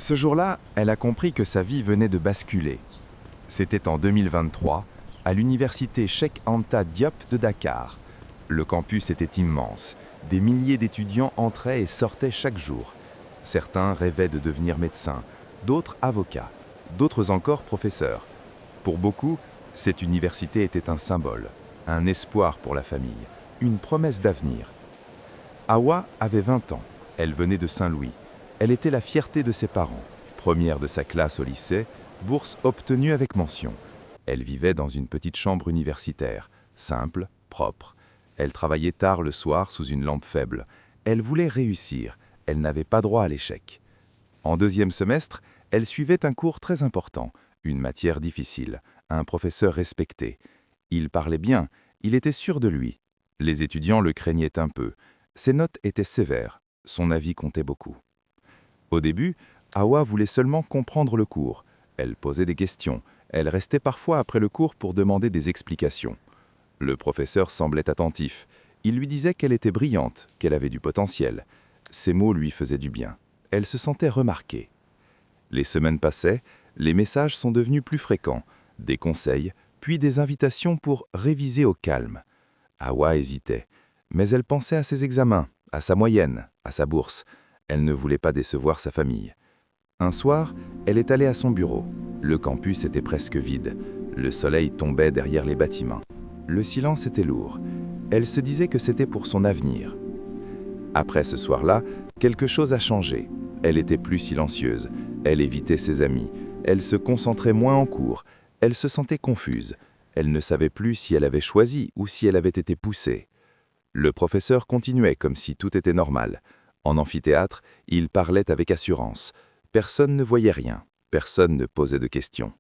Ce jour-là, elle a compris que sa vie venait de basculer. C'était en 2023, à l'université Cheikh Anta Diop de Dakar. Le campus était immense. Des milliers d'étudiants entraient et sortaient chaque jour. Certains rêvaient de devenir médecins, d'autres avocats, d'autres encore professeurs. Pour beaucoup, cette université était un symbole, un espoir pour la famille, une promesse d'avenir. Hawa avait 20 ans. Elle venait de Saint-Louis. Elle était la fierté de ses parents. Première de sa classe au lycée, bourse obtenue avec mention. Elle vivait dans une petite chambre universitaire, simple, propre. Elle travaillait tard le soir sous une lampe faible. Elle voulait réussir. Elle n'avait pas droit à l'échec. En deuxième semestre, elle suivait un cours très important, une matière difficile, un professeur respecté. Il parlait bien, il était sûr de lui. Les étudiants le craignaient un peu. Ses notes étaient sévères, son avis comptait beaucoup. Au début, Hawa voulait seulement comprendre le cours. Elle posait des questions. Elle restait parfois après le cours pour demander des explications. Le professeur semblait attentif. Il lui disait qu'elle était brillante, qu'elle avait du potentiel. Ces mots lui faisaient du bien. Elle se sentait remarquée. Les semaines passaient, les messages sont devenus plus fréquents. Des conseils, puis des invitations pour réviser au calme. Hawa hésitait. Mais elle pensait à ses examens, à sa moyenne, à sa bourse. Elle ne voulait pas décevoir sa famille. Un soir, elle est allée à son bureau. Le campus était presque vide. Le soleil tombait derrière les bâtiments. Le silence était lourd. Elle se disait que c'était pour son avenir. Après ce soir-là, quelque chose a changé. Elle était plus silencieuse. Elle évitait ses amis. Elle se concentrait moins en cours. Elle se sentait confuse. Elle ne savait plus si elle avait choisi ou si elle avait été poussée. Le professeur continuait comme si tout était normal. En amphithéâtre, il parlait avec assurance. Personne ne voyait rien. Personne ne posait de questions.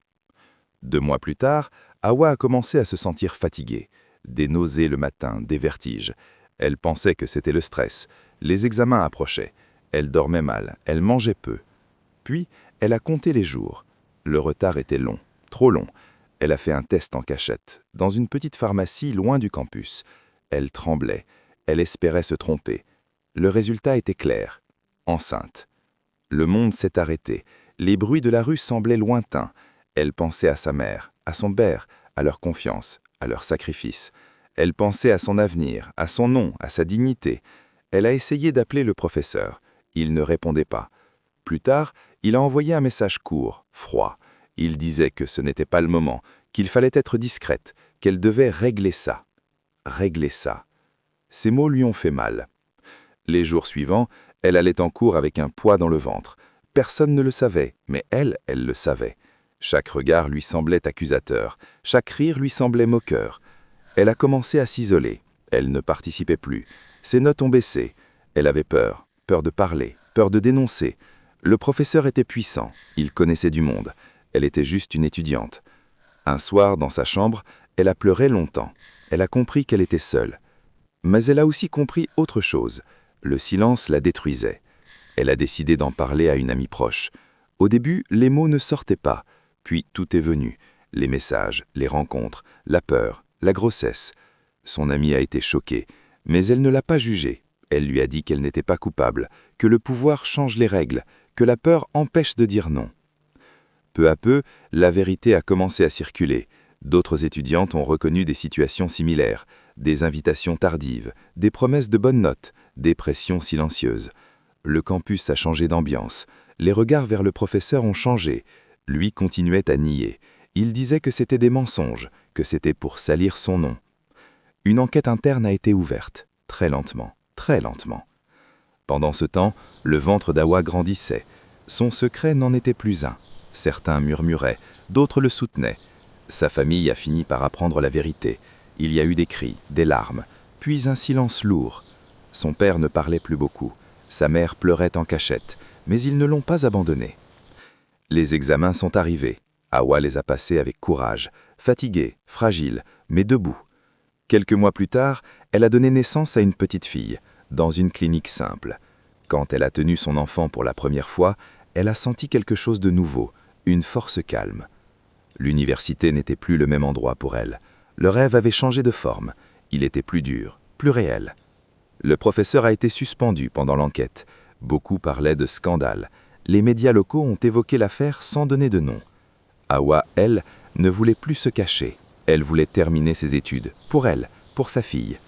2 mois plus tard, Hawa a commencé à se sentir fatiguée. Des nausées le matin, des vertiges. Elle pensait que c'était le stress. Les examens approchaient. Elle dormait mal, elle mangeait peu. Puis, elle a compté les jours. Le retard était long, trop long. Elle a fait un test en cachette, dans une petite pharmacie loin du campus. Elle tremblait. Elle espérait se tromper. Le résultat était clair. Enceinte. Le monde s'est arrêté. Les bruits de la rue semblaient lointains. Elle pensait à sa mère, à son père, à leur confiance, à leur sacrifice. Elle pensait à son avenir, à son nom, à sa dignité. Elle a essayé d'appeler le professeur. Il ne répondait pas. Plus tard, il a envoyé un message court, froid. Il disait que ce n'était pas le moment, qu'il fallait être discrète, qu'elle devait régler ça. Régler ça. Ces mots lui ont fait mal. Les jours suivants, elle allait en cours avec un poids dans le ventre. Personne ne le savait, mais elle le savait. Chaque regard lui semblait accusateur, chaque rire lui semblait moqueur. Elle a commencé à s'isoler. Elle ne participait plus. Ses notes ont baissé. Elle avait peur, peur de parler, peur de dénoncer. Le professeur était puissant, il connaissait du monde. Elle était juste une étudiante. Un soir, dans sa chambre, elle a pleuré longtemps. Elle a compris qu'elle était seule. Mais elle a aussi compris autre chose. Le silence la détruisait. Elle a décidé d'en parler à une amie proche. Au début, les mots ne sortaient pas. Puis tout est venu. Les messages, les rencontres, la peur, la grossesse. Son amie a été choquée, mais elle ne l'a pas jugée. Elle lui a dit qu'elle n'était pas coupable, que le pouvoir change les règles, que la peur empêche de dire non. Peu à peu, la vérité a commencé à circuler. D'autres étudiantes ont reconnu des situations similaires, des invitations tardives, des promesses de bonnes notes, des pressions silencieuses. Le campus a changé d'ambiance. Les regards vers le professeur ont changé. Lui continuait à nier. Il disait que c'était des mensonges, que c'était pour salir son nom. Une enquête interne a été ouverte, très lentement, très lentement. Pendant ce temps, le ventre d'Hawa grandissait. Son secret n'en était plus un. Certains murmuraient, d'autres le soutenaient. Sa famille a fini par apprendre la vérité. Il y a eu des cris, des larmes, puis un silence lourd. Son père ne parlait plus beaucoup. Sa mère pleurait en cachette, mais ils ne l'ont pas abandonné. Les examens sont arrivés. Hawa les a passés avec courage, fatiguée, fragile, mais debout. Quelques mois plus tard, elle a donné naissance à une petite fille, dans une clinique simple. Quand elle a tenu son enfant pour la première fois, elle a senti quelque chose de nouveau, une force calme. L'université n'était plus le même endroit pour elle. Le rêve avait changé de forme. Il était plus dur, plus réel. Le professeur a été suspendu pendant l'enquête. Beaucoup parlaient de scandale. les médias locaux ont évoqué l'affaire sans donner de nom. Hawa, elle, ne voulait plus se cacher. Elle voulait terminer ses études, pour elle, pour sa fille.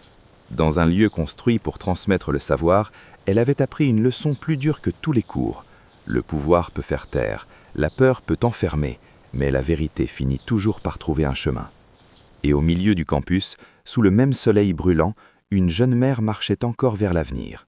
Dans un lieu construit pour transmettre le savoir, elle avait appris une leçon plus dure que tous les cours. Le pouvoir peut faire taire, la peur peut enfermer, mais la vérité finit toujours par trouver un chemin. Et au milieu du campus, sous le même soleil brûlant, une jeune mère marchait encore vers l'avenir.